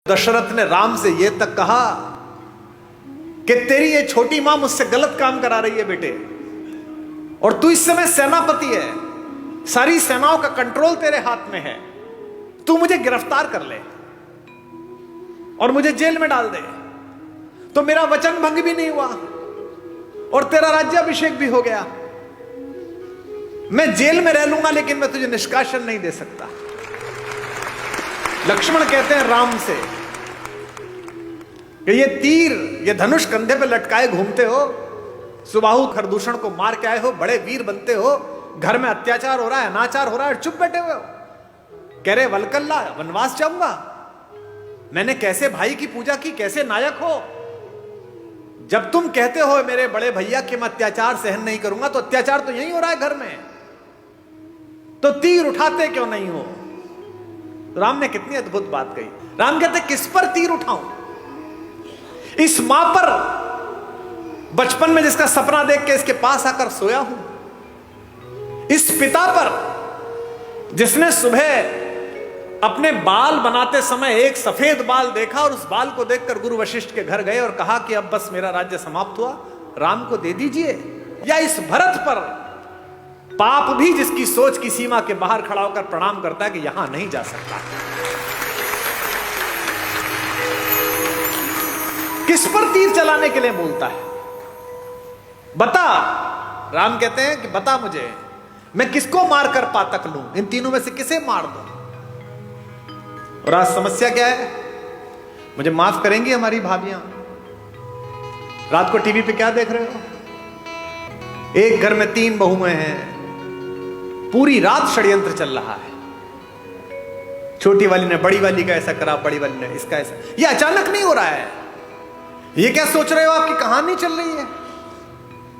दशरथ ने राम से यह तक कहा कि तेरी ये छोटी मां मुझसे गलत काम करा रही है बेटे, और तू इस समय सेनापति है, सारी सेनाओं का कंट्रोल तेरे हाथ में है। तू मुझे गिरफ्तार कर ले और मुझे जेल में डाल दे तो मेरा वचन भंग भी नहीं हुआ और तेरा राज्याभिषेक भी हो गया। मैं जेल में रह लूंगा लेकिन मैं तुझे निष्कासन नहीं दे सकता। लक्ष्मण कहते हैं राम से कि ये तीर, ये धनुष कंधे पे लटकाए घूमते हो, सुबाहु खरदूषण को मार के आए हो, बड़े वीर बनते हो, घर में अत्याचार हो रहा है, अनाचार हो रहा है, चुप बैठे हुए हो। कह रहे वलकल्ला वनवास जाऊंगा। मैंने कैसे भाई की पूजा की, कैसे नायक हो। जब तुम कहते हो मेरे बड़े भैया कि मैं अत्याचार सहन नहीं करूंगा, तो अत्याचार तो यही हो रहा है घर में, तो तीर उठाते क्यों नहीं हो। राम ने कितनी अद्भुत बात कही। राम कहते किस पर तीर उठाऊं। इस मां पर बचपन में जिसका सपना देख के इसके पास आकर सोया हूं, इस पिता पर जिसने सुबह अपने बाल बनाते समय एक सफेद बाल देखा और उस बाल को देखकर गुरु वशिष्ठ के घर गए और कहा कि अब बस मेरा राज्य समाप्त हुआ, राम को दे दीजिए। या इस भरत पर पाप भी जिसकी सोच की सीमा के बाहर खड़ा होकर प्रणाम करता है कि यहां नहीं जा सकता। किस पर तीर चलाने के लिए बोलता है, बता। राम कहते हैं कि बता मुझे, मैं किसको मारकर पातक लूं, इन तीनों में से किसे मार दूं। और आज समस्या क्या है, मुझे माफ करेंगी हमारी भाभियां, रात को टीवी पे क्या देख रहे हो, एक घर में 3 बहुएं हैं, पूरी रात षड्यंत्र चल रहा है। छोटी वाली ने बड़ी वाली का ऐसा करा, बड़ी वाली ने इसका ऐसा। ये अचानक नहीं हो रहा है। ये क्या सोच रहे हो, आपकी कहानी चल रही है।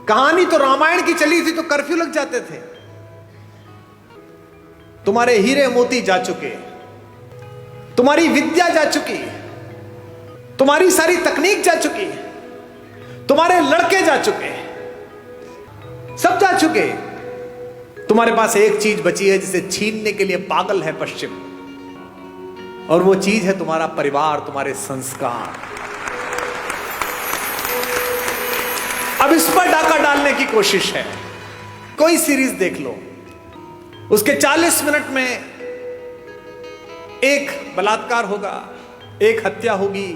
कहानी तो रामायण की चली थी तो कर्फ्यू लग जाते थे। तुम्हारे हीरे मोती जा चुके, तुम्हारी विद्या जा चुकी, तुम्हारी सारी तकनीक जा चुकी, तुम्हारे लड़के जा चुके, सब जा चुके। तुम्हारे पास एक चीज बची है जिसे छीनने के लिए पागल है पश्चिम, और वो चीज है तुम्हारा परिवार, तुम्हारे संस्कार। अब इस पर डाका डालने की कोशिश है। कोई सीरीज देख लो, उसके 40 मिनट में एक बलात्कार होगा, एक हत्या होगी,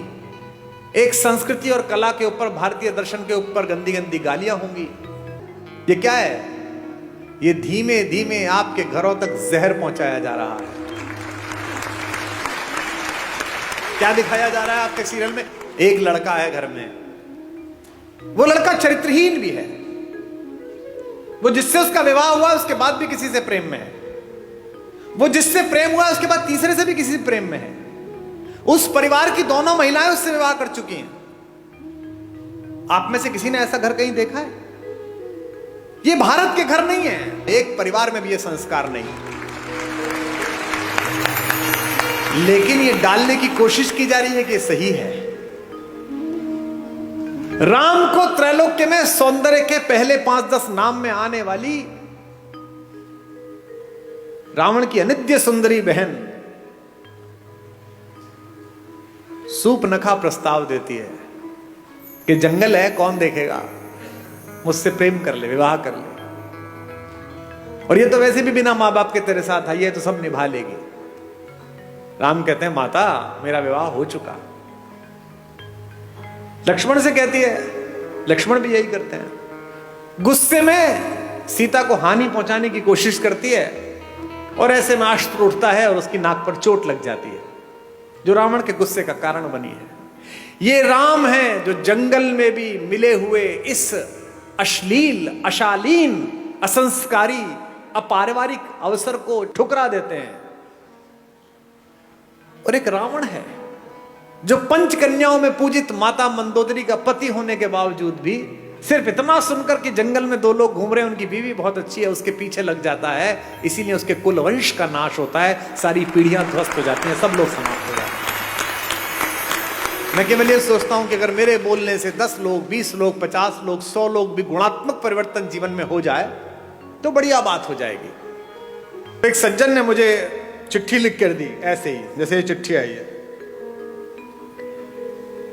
एक संस्कृति और कला के ऊपर, भारतीय दर्शन के ऊपर गंदी गंदी गालियां होंगी। ये क्या है, ये धीमे धीमे आपके घरों तक जहर पहुंचाया जा रहा है। क्या दिखाया जा रहा है आपके सीरियल में, एक लड़का है घर में, वो लड़का चरित्रहीन भी है, वो जिससे उसका विवाह हुआ उसके बाद भी किसी से प्रेम में है, वो जिससे प्रेम हुआ उसके बाद तीसरे से भी किसी से प्रेम में है, उस परिवार की दोनों महिलाएं उससे विवाह कर चुकी हैं। आप में से किसी ने ऐसा घर कहीं देखा है? ये भारत के घर नहीं है, एक परिवार में भी ये संस्कार नहीं, लेकिन ये डालने की कोशिश की जा रही है कि ये सही है। राम को त्रैलोक्य में सौंदर्य के पहले 5-10 नाम में आने वाली रावण की अनित्य सुंदरी बहन सूपनखा प्रस्ताव देती है कि जंगल है, कौन देखेगा, मुझसे प्रेम कर ले, विवाह कर ले, और ये तो वैसे भी बिना मां बाप के तेरे साथ आई है तो सब निभा लेगी। राम कहते हैं माता मेरा विवाह हो चुका। लक्ष्मण से कहती है, लक्ष्मण भी यही करते हैं। गुस्से में सीता को हानि पहुंचाने की कोशिश करती है और ऐसे में अस्त्र उठता है और उसकी नाक पर चोट लग जाती है, जो रावण के गुस्से का कारण बनी है। ये राम है जो जंगल में भी मिले हुए इस अश्लील, अशालीन, असंस्कारी, अपारिवारिक अवसर को ठुकरा देते हैं। और एक रावण है जो पंचकन्याओं में पूजित माता मंदोदरी का पति होने के बावजूद भी सिर्फ इतना सुनकर कि जंगल में 2 लोग घूम रहे हैं, उनकी बीवी बहुत अच्छी है, उसके पीछे लग जाता है। इसीलिए उसके कुल वंश का नाश होता है, सारी पीढ़ियां ध्वस्त हो जाती हैं, सब लोग समाप्त हो जाते हैं। मैं केवल ये सोचता हूं कि अगर मेरे बोलने से 10 लोग, 20 लोग, 50 लोग, 100 लोग भी गुणात्मक परिवर्तन जीवन में हो जाए तो बढ़िया बात हो जाएगी। एक सज्जन ने मुझे चिट्ठी लिख कर दी, ऐसे ही जैसे ये चिट्ठी आई है।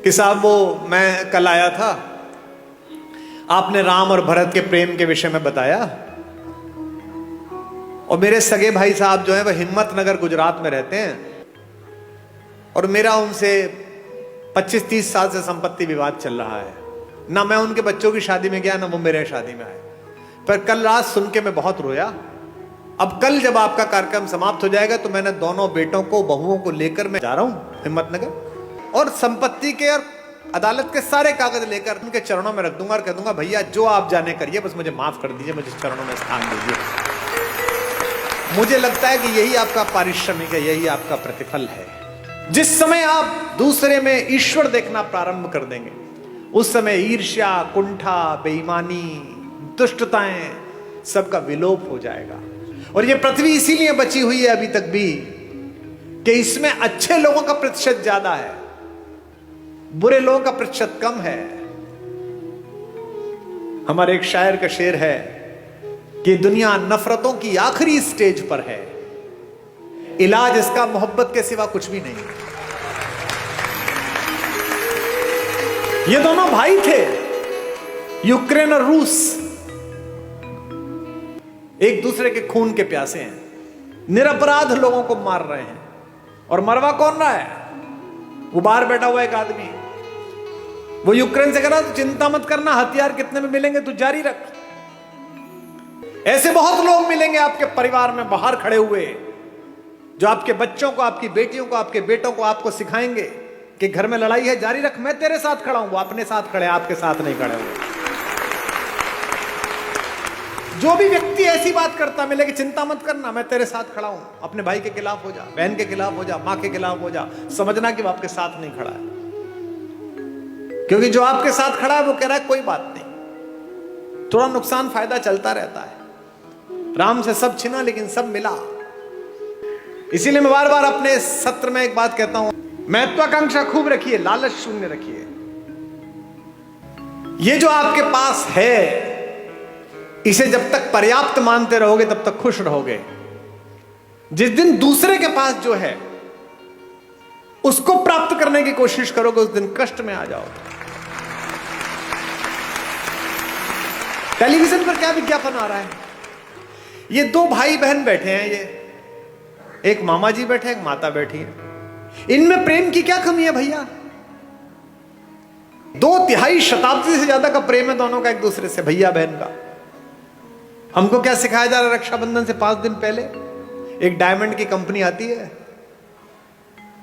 कि साहब वो मैं कल आया था, आपने राम और भरत के प्रेम के विषय में बताया, और मेरे सगे भाई साहब जो है वह हिम्मतनगर गुजरात में रहते हैं, और मेरा उनसे 25-30 साल से संपत्ति विवाद चल रहा है। ना मैं उनके बच्चों की शादी में गया, ना वो मेरे शादी में आए। पर कल रात सुन के मैं बहुत रोया। अब कल जब आपका कार्यक्रम समाप्त हो जाएगा तो मैंने दोनों बेटों को, बहुओं को लेकर मैं जा रहा हूं हिम्मतनगर, और संपत्ति के और अदालत के सारे कागज लेकर उनके चरणों में रख दूंगा और कह दूंगा, भैया जो आप जाने करिए, बस मुझे माफ कर दीजिए, मुझे चरणों में स्थान दीजिए। मुझे लगता है कि यही आपका पारिश्रमिक है, यही आपका प्रतिफल है। जिस समय आप दूसरे में ईश्वर देखना प्रारंभ कर देंगे, उस समय ईर्ष्या, कुंठा, बेईमानी, दुष्टताएं सबका विलोप हो जाएगा। और ये पृथ्वी इसीलिए बची हुई है अभी तक भी कि इसमें अच्छे लोगों का प्रतिशत ज्यादा है, बुरे लोगों का प्रतिशत कम है। हमारे एक शायर का शेर है कि दुनिया नफरतों की आखिरी स्टेज पर है, इलाज इसका मोहब्बत के सिवा कुछ भी नहीं। ये दोनों भाई थे, यूक्रेन और रूस, एक दूसरे के खून के प्यासे हैं, निरपराध लोगों को मार रहे हैं। और मरवा कौन रहा है? वो बाहर बैठा हुआ एक आदमी, वो यूक्रेन से कह रहा, तो चिंता मत करना, हथियार कितने में मिलेंगे तू जारी रख। ऐसे बहुत लोग मिलेंगे आपके परिवार में बाहर खड़े हुए, जो आपके बच्चों को, आपकी बेटियों को, आपके बेटों को आपको सिखाएंगे कि घर में लड़ाई है, जारी रख, मैं तेरे साथ खड़ा हूं। वो अपने साथ खड़े, आपके साथ नहीं खड़े हुए। जो भी व्यक्ति ऐसी बात करता मिले कि चिंता मत करना, मैं तेरे साथ खड़ा हूं, अपने भाई के खिलाफ हो जा, बहन के खिलाफ हो जा, मां के खिलाफ हो जा, समझना कि वो आपके साथ नहीं खड़ा है। क्योंकि जो आपके साथ खड़ा है वो कह रहा है कोई बात नहीं, थोड़ा नुकसान फायदा चलता रहता है। राम से सब छिना लेकिन सब मिला। इसीलिए मैं बार बार अपने सत्र में एक बात कहता हूं, महत्वाकांक्षा खूब रखिए, लालच शून्य रखिए। ये जो आपके पास है, इसे जब तक पर्याप्त मानते रहोगे तब तक खुश रहोगे। जिस दिन दूसरे के पास जो है उसको प्राप्त करने की कोशिश करोगे, उस दिन कष्ट में आ जाओगे। टेलीविजन पर क्या विज्ञापन आ रहा है? ये दो भाई बहन बैठे हैं, ये एक मामा जी बैठे, एक माता बैठी है। इनमें प्रेम की क्या कमी है भैया? 2 शताब्दी से ज्यादा का प्रेम है दोनों का एक दूसरे से, भैया बहन का। हमको क्या सिखाया जा रहा है? रक्षाबंधन से 5 दिन पहले एक डायमंड की कंपनी आती है,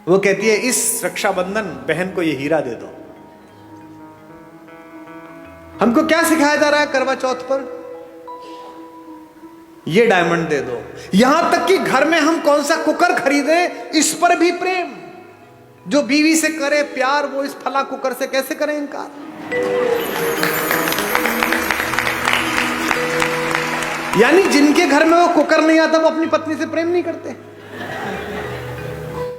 वो कहती है इस रक्षाबंधन बहन को ये हीरा दे दो। हमको क्या सिखाया जा रहा है करवा चौथ पर? ये डायमंड दे दो। यहां तक कि घर में हम कौन सा कुकर खरीदे, इस पर भी प्रेम। जो बीवी से करे प्यार, वो इस फला कुकर से कैसे करे इनकार? यानी जिनके घर में वो कुकर नहीं आता, वो अपनी पत्नी से प्रेम नहीं करते।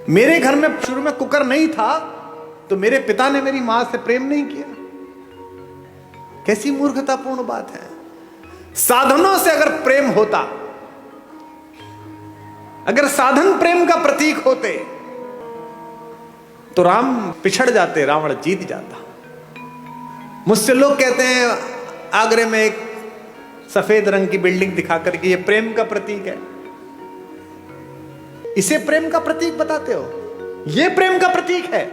मेरे घर में शुरू में कुकर नहीं था, तो मेरे पिता ने मेरी मां से प्रेम नहीं किया। कैसी मूर्खतापूर्ण बात है। साधनों से अगर प्रेम होता, अगर साधन प्रेम का प्रतीक होते, तो राम पिछड़ जाते, रावण जीत जाता। मुझसे लोग कहते हैं आगरे में एक सफेद रंग की बिल्डिंग दिखाकर कि ये प्रेम का प्रतीक है। इसे प्रेम का प्रतीक बताते हो? ये प्रेम का प्रतीक है?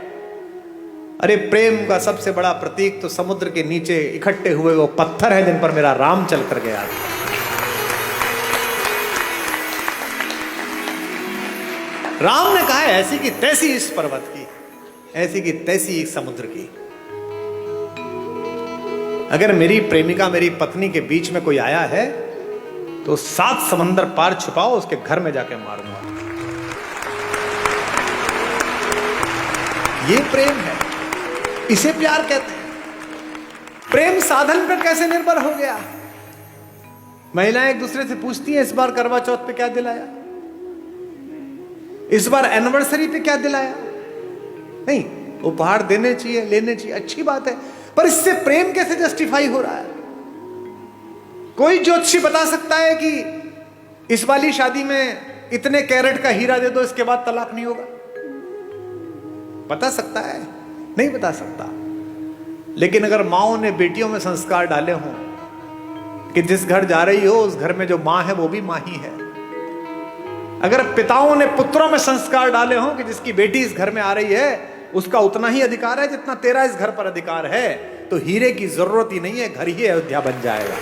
अरे प्रेम का सबसे बड़ा प्रतीक तो समुद्र के नीचे इकट्ठे हुए वो पत्थर है, जिन पर मेरा राम चल कर गया। राम ने कहा है ऐसी की तैसी इस पर्वत की, ऐसी की तैसी समुद्र की। अगर मेरी प्रेमिका, मेरी पत्नी के बीच में कोई आया है तो 7 समंदर पार छुपाओ, उसके घर में जाके मारूंगा। ये प्रेम है, इसे प्यार कहते हैं। प्रेम साधन पर कैसे निर्भर हो गया? महिलाएं एक दूसरे से पूछती हैं इस बार करवा चौथ पे क्या दिलाया, इस बार एनिवर्सरी पे क्या दिलाया। नहीं, उपहार देने चाहिए, लेने चाहिए, अच्छी बात है, पर इससे प्रेम कैसे जस्टिफाई हो रहा है? कोई ज्योतिषी बता सकता है कि इस वाली शादी में इतने कैरेट का हीरा दे दो, इसके बाद तलाक नहीं होगा? बता सकता है? नहीं बता सकता। लेकिन अगर माओ ने बेटियों में संस्कार डाले हों कि जिस घर जा रही हो उस घर में जो मां है वो भी मां ही है, अगर पिताओं ने पुत्रों में संस्कार डाले हों कि जिसकी बेटी इस घर में आ रही है उसका उतना ही अधिकार है जितना तेरा इस घर पर अधिकार है, तो हीरे की जरूरत ही नहीं है, घर ही अयोध्या बन जाएगा।